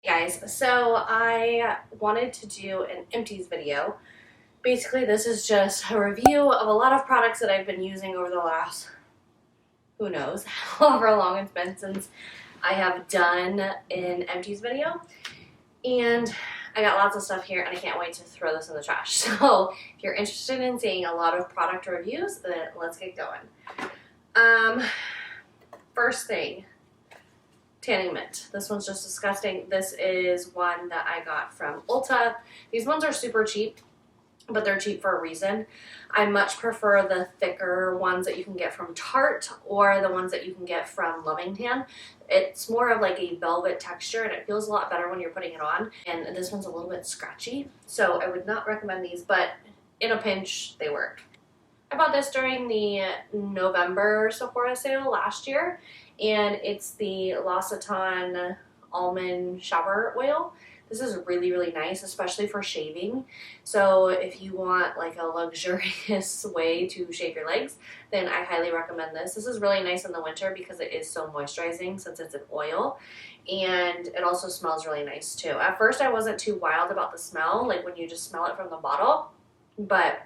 Guys, so I wanted to do an empties video. Basically, this is just a review of a lot of products that I've been using over the last, who knows, however long it's been since I have done an empties video. And I got lots of stuff here and I can't wait to throw this in the trash. So if you're interested in seeing a lot of product reviews, then let's get going. First thing. Tanning mint. This one's just disgusting. This is one that I got from Ulta. These ones are super cheap, but they're cheap for a reason. I much prefer the thicker ones that you can get from Tarte or the ones that you can get from Loving Tan. It's more of like a velvet texture and it feels a lot better when you're putting it on. And this one's a little bit scratchy, so I would not recommend these, but in a pinch, they work. I bought this during the November Sephora sale last year, and it's the L'Occitane Almond Shower Oil. This is really, really nice, especially for shaving. So if you want like a luxurious way to shave your legs, then I highly recommend this. This is really nice in the winter because it is so moisturizing since it's an oil, and it also smells really nice too. At first I wasn't too wild about the smell, like when you just smell it from the bottle, but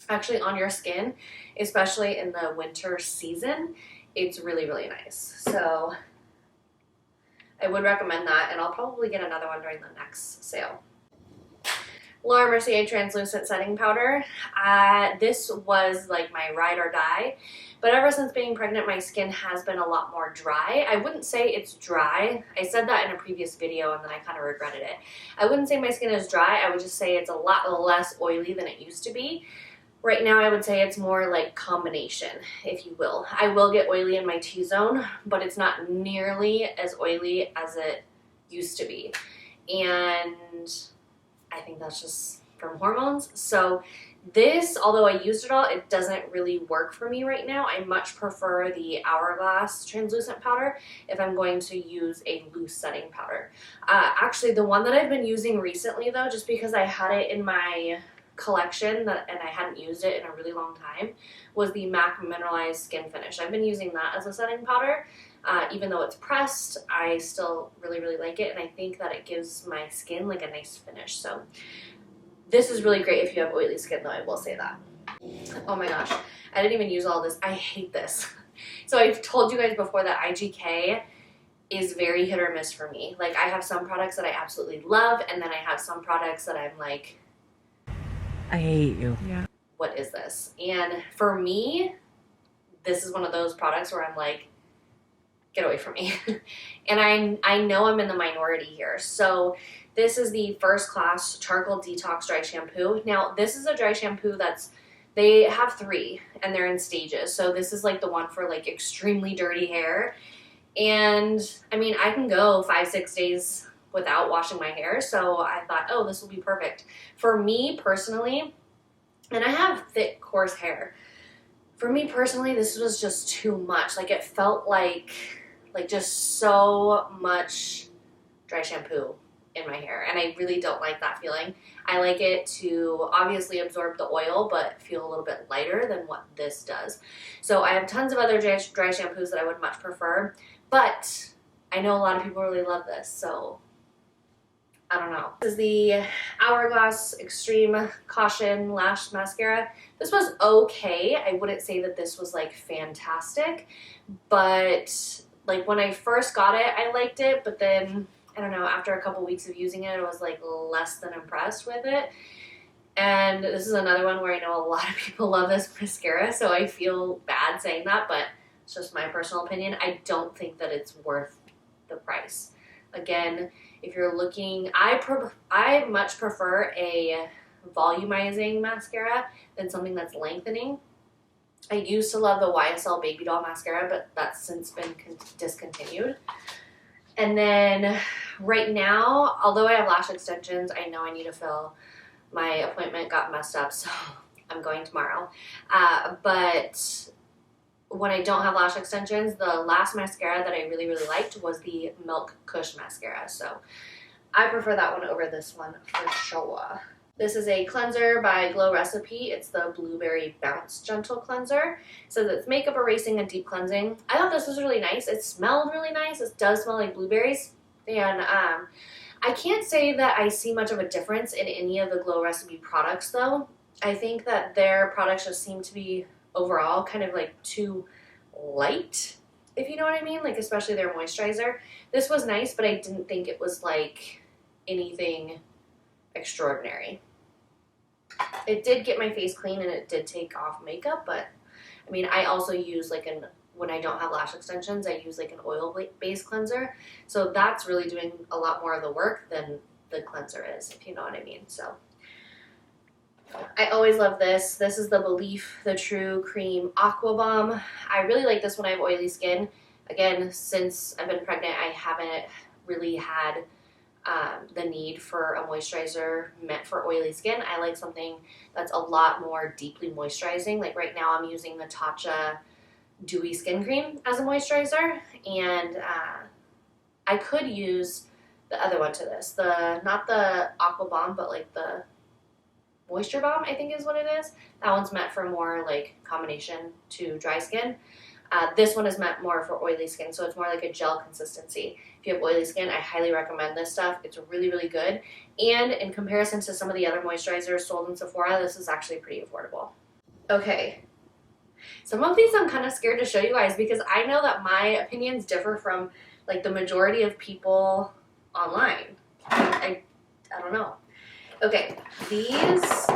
actually on your skin, especially in the winter season, it's really, really nice. So I would recommend that, and I'll probably get another one during the next sale. Laura Mercier Translucent Setting Powder. This was like my ride or die, but ever since being pregnant, my skin has been a lot more dry. I wouldn't say it's dry. I said that in a previous video and then I kind of regretted it. I wouldn't say my skin is dry. I would just say it's a lot less oily than it used to be. Right now, I would say it's more like combination, if you will. I will get oily in my T-zone, but it's not nearly as oily as it used to be. And I think that's just from hormones. So this, although I used it all, it doesn't really work for me right now. I much prefer the Hourglass translucent powder if I'm going to use a loose setting powder. Actually, the one that I've been using recently, though, just because I had it in my collection and I hadn't used it in a really long time, was the MAC Mineralized Skin Finish. I've been using that as a setting powder. Even though it's pressed, I still really, really like it, and I think that it gives my skin like a nice finish. So this is really great if you have oily skin, though, I will say that. Oh my gosh, I didn't even use all this. I hate this. So I've told you guys before that IGK is very hit or miss for me. Like, I have some products that I absolutely love, and then I have some products that I'm like, I hate you. Yeah. What is this? And for me, this is one of those products where I'm like, get away from me. And I know I'm in the minority here. So this is the First Class Charcoal Detox Dry Shampoo. Now, this is a dry shampoo they have 3 and they're in stages. So this is like the one for like extremely dirty hair. And I mean, I can go 5-6 days without washing my hair, so I thought, oh, this will be perfect. For me personally, and I have thick, coarse hair, for me personally, this was just too much. Like, it felt like just so much dry shampoo in my hair, and I really don't like that feeling. I like it to obviously absorb the oil, but feel a little bit lighter than what this does. So I have tons of other dry shampoos that I would much prefer, but I know a lot of people really love this, so I don't know. This is the Hourglass Extreme Caution Lash Mascara. This was okay. I wouldn't say that this was like fantastic, but like when I first got it, I liked it, but then, I don't know, after a couple weeks of using it, I was like less than impressed with it. And this is another one where I know a lot of people love this mascara, so I feel bad saying that, but it's just my personal opinion. I don't think that it's worth the price. Again, if you're looking, I much prefer a volumizing mascara than something that's lengthening. I used to love the YSL Baby Doll mascara, but that's since been discontinued. And then right now, although I have lash extensions, I know I need to fill. My appointment got messed up, so I'm going tomorrow. But when I don't have lash extensions, the last mascara that I really, really liked was the Milk Kush mascara. So I prefer that one over this one for sure. This is a cleanser by Glow Recipe. It's the Blueberry Bounce Gentle Cleanser. It says it's makeup erasing and deep cleansing. I thought this was really nice. It smelled really nice. It does smell like blueberries. And I can't say that I see much of a difference in any of the Glow Recipe products though. I think that their products just seem to be overall kind of like too light, if you know what I mean, like especially their moisturizer. This was nice, but I didn't think it was like anything extraordinary. It did get my face clean and it did take off makeup, but I mean, I also use like when I don't have lash extensions, I use like an oil-based cleanser. So that's really doing a lot more of the work than the cleanser is, if you know what I mean. So I always love this. This is the Belief the True Cream Aqua Bomb. I really like this when I have oily skin. Again, since I've been pregnant, I haven't really had the need for a moisturizer meant for oily skin. I like something that's a lot more deeply moisturizing. Like right now I'm using the Tatcha Dewy Skin Cream as a moisturizer, and I could use the other one to this. Not the Aqua Bomb, but like the Moisture Bomb, I think is what it is. That one's meant for more like combination to dry skin. This one is meant more for oily skin, so it's more like a gel consistency. If you have oily skin, I highly recommend this stuff. It's really, really good. And in comparison to some of the other moisturizers sold in Sephora, this is actually pretty affordable. Okay. Some of these I'm kind of scared to show you guys because I know that my opinions differ from like the majority of people online. I don't know. Okay, these,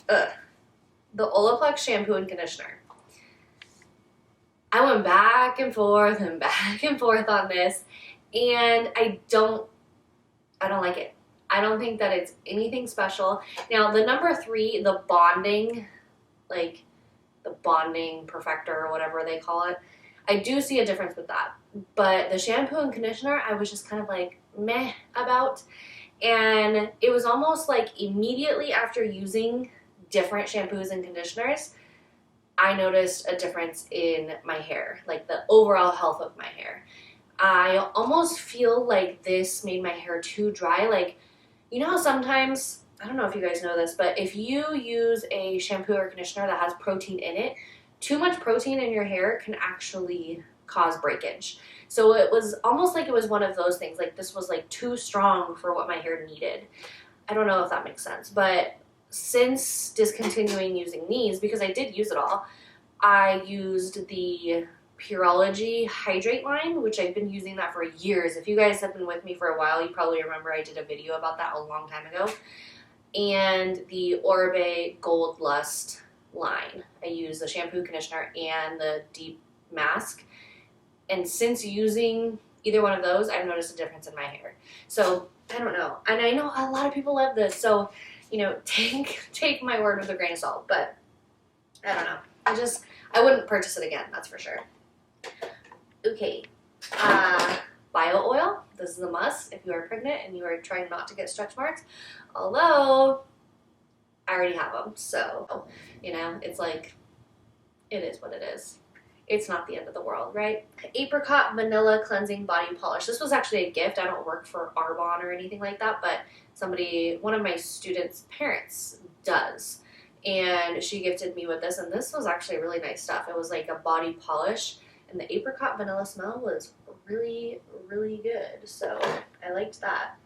the Olaplex shampoo and conditioner. I went back and forth and back and forth on this, and I don't like it. I don't think that it's anything special. Now, the number 3, the bonding, like the bonding perfector or whatever they call it, I do see a difference with that. But the shampoo and conditioner, I was just kind of like meh about. And it was almost like immediately after using different shampoos and conditioners, I noticed a difference in my hair, like the overall health of my hair. I almost feel like this made my hair too dry. Like, you know how sometimes, I don't know if you guys know this, but if you use a shampoo or conditioner that has protein in it, too much protein in your hair can actually cause breakage. So it was almost like it was one of those things, like this was like too strong for what my hair needed. I don't know if that makes sense, but since discontinuing using these, because I did use it all, I used the Pureology Hydrate line, which I've been using that for years. If you guys have been with me for a while, you probably remember I did a video about that a long time ago. And the Oribe Gold Lust line. I use the shampoo, conditioner, and the deep mask. And since using either one of those, I've noticed a difference in my hair. So, I don't know. And I know a lot of people love this, so, you know, take my word with a grain of salt. But, I don't know. I wouldn't purchase it again, that's for sure. Okay. Bio oil. This is a must if you are pregnant and you are trying not to get stretch marks. Although, I already have them, so, you know, it's like, it is what it is. It's not the end of the world, right? Apricot Vanilla Cleansing Body Polish. This was actually a gift. I don't work for Arbonne or anything like that, but one of my students' parents does. And she gifted me with this, and this was actually really nice stuff. It was like a body polish, and the apricot vanilla smell was really, really good. So I liked that.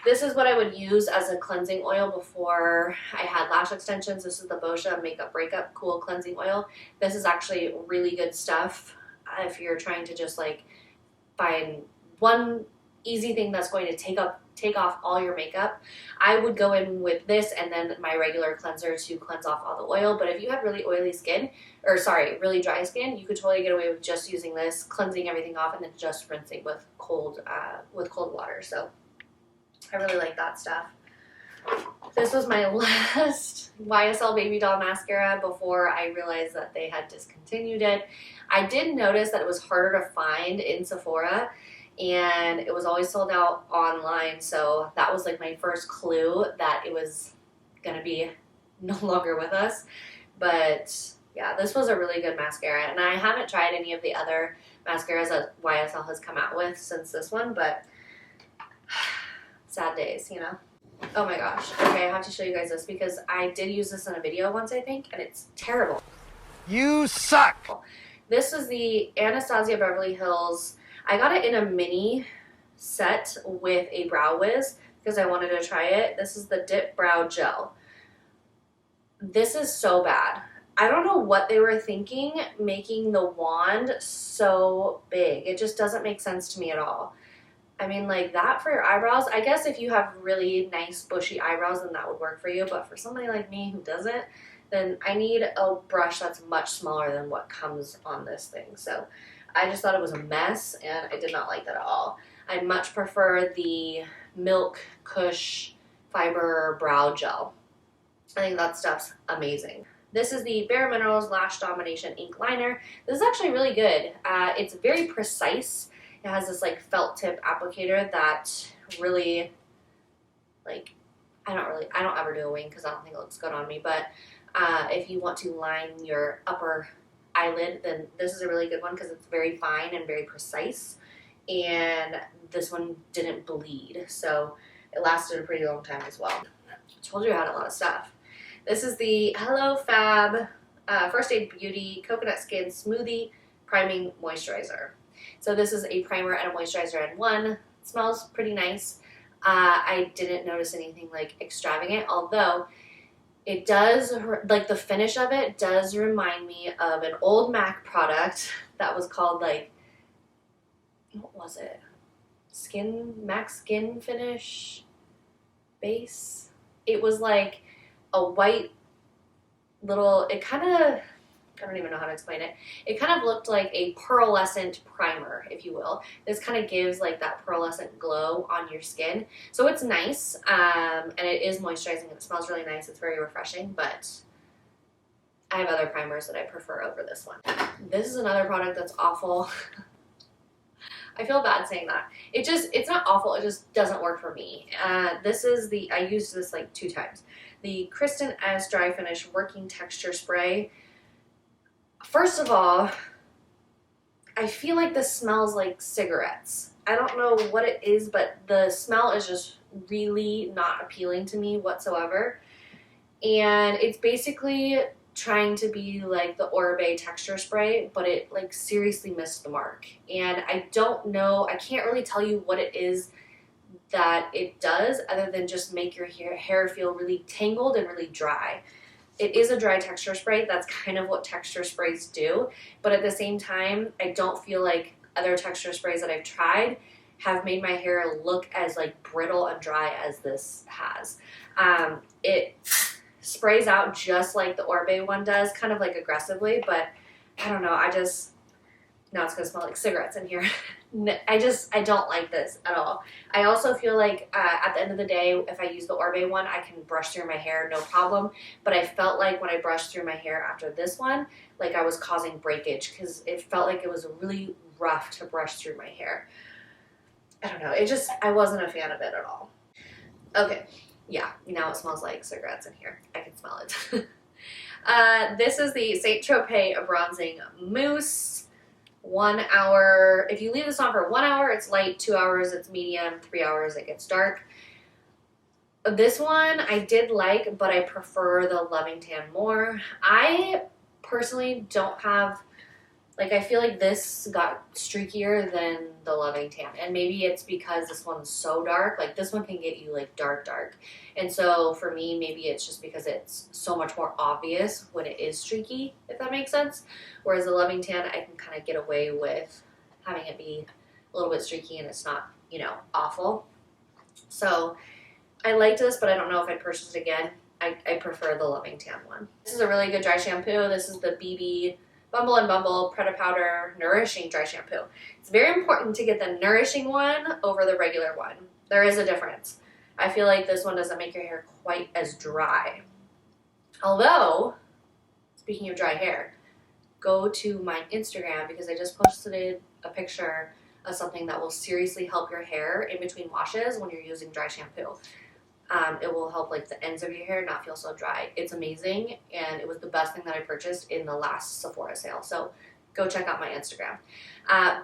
This is what I would use as a cleansing oil before I had lash extensions. This is the Boscia Makeup Breakup Cool Cleansing Oil. This is actually really good stuff if you're trying to just like find one easy thing that's going to take off all your makeup. I would go in with this and then my regular cleanser to cleanse off all the oil. But if you have really oily skin, really dry skin, you could totally get away with just using this, cleansing everything off, and then just rinsing with cold water. So I really like that stuff. This was my last YSL Baby Doll mascara before I realized that they had discontinued it. I did notice that it was harder to find in Sephora, and it was always sold out online, so that was like my first clue that it was gonna be no longer with us. But yeah, this was a really good mascara, and I haven't tried any of the other mascaras that YSL has come out with since this one, but sad days, you know? Oh my gosh. Okay, I have to show you guys this because I did use this in a video once, I think, and it's terrible. You suck! This is the Anastasia Beverly Hills. I got it in a mini set with a brow wiz because I wanted to try it. This is the Dip Brow Gel. This is so bad. I don't know what they were thinking making the wand so big. It just doesn't make sense to me at all. I mean, like that for your eyebrows, I guess if you have really nice bushy eyebrows, then that would work for you. But for somebody like me who doesn't, then I need a brush that's much smaller than what comes on this thing. So I just thought it was a mess, and I did not like that at all. I much prefer the Milk Kush Fiber Brow Gel. I think that stuff's amazing. This is the Bare Minerals Lash Domination Ink Liner. This is actually really good. It's very precise. It has this like felt tip applicator that really, like, I don't ever do a wing because I don't think it looks good on me, but if you want to line your upper eyelid, then this is a really good one because it's very fine and very precise, and this one didn't bleed, so it lasted a pretty long time as well. I told you I had a lot of stuff. This is the Hello Fab First Aid Beauty Coconut Skin Smoothie Priming Moisturizer. So this is a primer and a moisturizer in one. It smells pretty nice. I didn't notice anything like extravagant, although it does, like the finish of it does remind me of an old MAC product that was called like, what was it? MAC Skin Finish Base? It was like a white little, it kind of, I don't even know how to explain it. It kind of looked like a pearlescent primer, if you will. This kind of gives like that pearlescent glow on your skin. So it's nice, and it is moisturizing, and it smells really nice. It's very refreshing, but I have other primers that I prefer over this one. This is another product that's awful. I feel bad saying that. It's not awful, it just doesn't work for me. This is I used this like 2 times. The Kristen S Dry Finish Working Texture Spray. First of all, I feel like this smells like cigarettes. I don't know what it is, but the smell is just really not appealing to me whatsoever. And it's basically trying to be like the Oribe texture spray, but it like seriously missed the mark. And I don't know, I can't really tell you what it is that it does other than just make your hair feel really tangled and really dry. It is a dry texture spray. That's kind of what texture sprays do. But at the same time, I don't feel like other texture sprays that I've tried have made my hair look as like brittle and dry as this has. It sprays out just like the Oribe one does, kind of like aggressively, but I don't know. Now it's going to smell like cigarettes in here. I don't like this at all. I also feel like at the end of the day, if I use the Oribe one, I can brush through my hair, no problem. But I felt like when I brushed through my hair after this one, like I was causing breakage because it felt like it was really rough to brush through my hair. I don't know. I wasn't a fan of it at all. Okay. Yeah, now it smells like cigarettes in here. I can smell it. This is the Saint Tropez Bronzing Mousse. 1 hour. If you leave this on for 1 hour, it's light. 2 hours, it's medium. 3 hours, it gets dark. This one I did like, but I prefer the Loving Tan more. I personally don't have, like, I feel like this got streakier than the Loving Tan. And maybe it's because this one's so dark. Like, this one can get you, like, dark. And so, for me, maybe it's just because it's so much more obvious when it is streaky, if that makes sense. Whereas the Loving Tan, I can kind of get away with having it be a little bit streaky and it's not, you know, awful. So, I liked this, but I don't know if I'd purchase it again. I prefer the Loving Tan one. This is a really good dry shampoo. This is the BB Bumble and Bumble Preta Powder Nourishing Dry Shampoo. It's very important to get the nourishing one over the regular one. There is a difference. I feel like this one doesn't make your hair quite as dry. Although, speaking of dry hair, go to my Instagram because I just posted a picture of something that will seriously help your hair in between washes when you're using dry shampoo. It will help like the ends of your hair not feel so dry. It's amazing, and it was the best thing that I purchased in the last Sephora sale. So go check out my Instagram.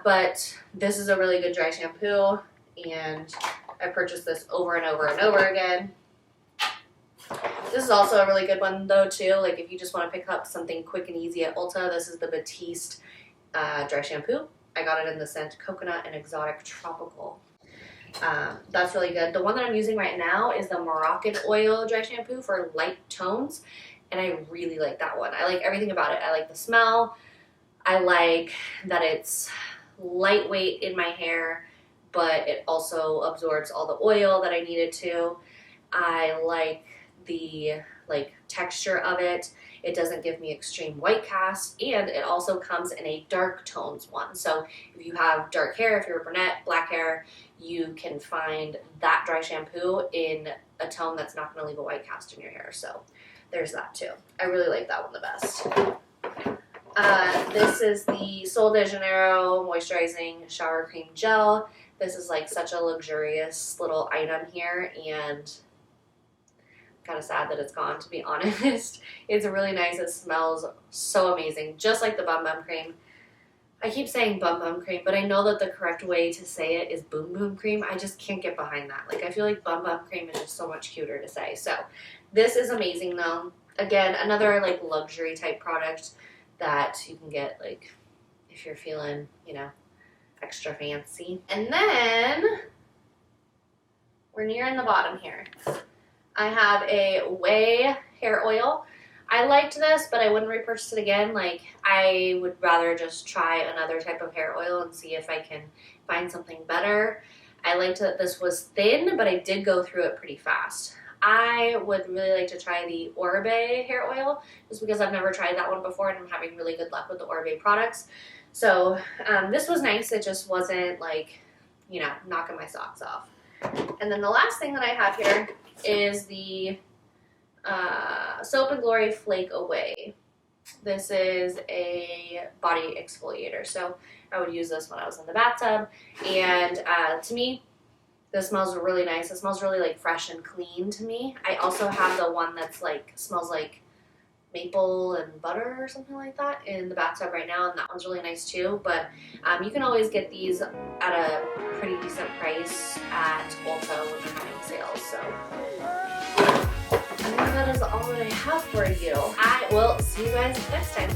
But this is a really good dry shampoo, and I purchased this over and over and over again. This is also a really good one though too. Like if you just want to pick up something quick and easy at Ulta, this is the Batiste dry shampoo. I got it in the scent Coconut and Exotic Tropical. That's really good. The one that I'm using right now is the Moroccan Oil Dry Shampoo for light tones, and I really like that one. I like everything about it. I like the smell. I like that it's lightweight in my hair, but it also absorbs all the oil that I need it to. I like the texture of it. It doesn't give me extreme white cast, and it also comes in a dark tones one. So if you have dark hair, if you're a brunette, black hair, you can find that dry shampoo in a tone that's not going to leave a white cast in your hair. So there's that too. I really like that one the best. This is the Sol de Janeiro Moisturizing Shower Cream Gel. This is like such a luxurious little item here, and kind of sad that it's gone, to be honest. It's really nice. It smells so amazing, just like the Bum Bum Cream. I keep saying Bum Bum Cream, but I know that the correct way to say it is Boom Boom Cream. I just can't get behind that. Like, I feel like Bum Bum Cream is just so much cuter to say. So this is amazing though. Again, another like luxury type product that you can get like if you're feeling, you know, extra fancy. And then we're nearing the bottom here. I have a Way hair oil. I liked this, but I wouldn't repurchase it again. Like, I would rather just try another type of hair oil and see if I can find something better. I liked that this was thin, but I did go through it pretty fast. I would really like to try the Oribe hair oil, just because I've never tried that one before and I'm having really good luck with the Oribe products. So this was nice. It just wasn't like, you know, knocking my socks off. And then the last thing that I have here is the Soap and Glory Flake Away. This is a body exfoliator. So I would use this when I was in the bathtub. And to me, this smells really nice. It smells really like fresh and clean to me. I also have the one that's like smells like maple and butter or something like that in the bathtub right now, and that one's really nice too. But you can always get these at a pretty decent price at Ulta when they're having sales. So I think that is all that I have for you. I will see you guys next time.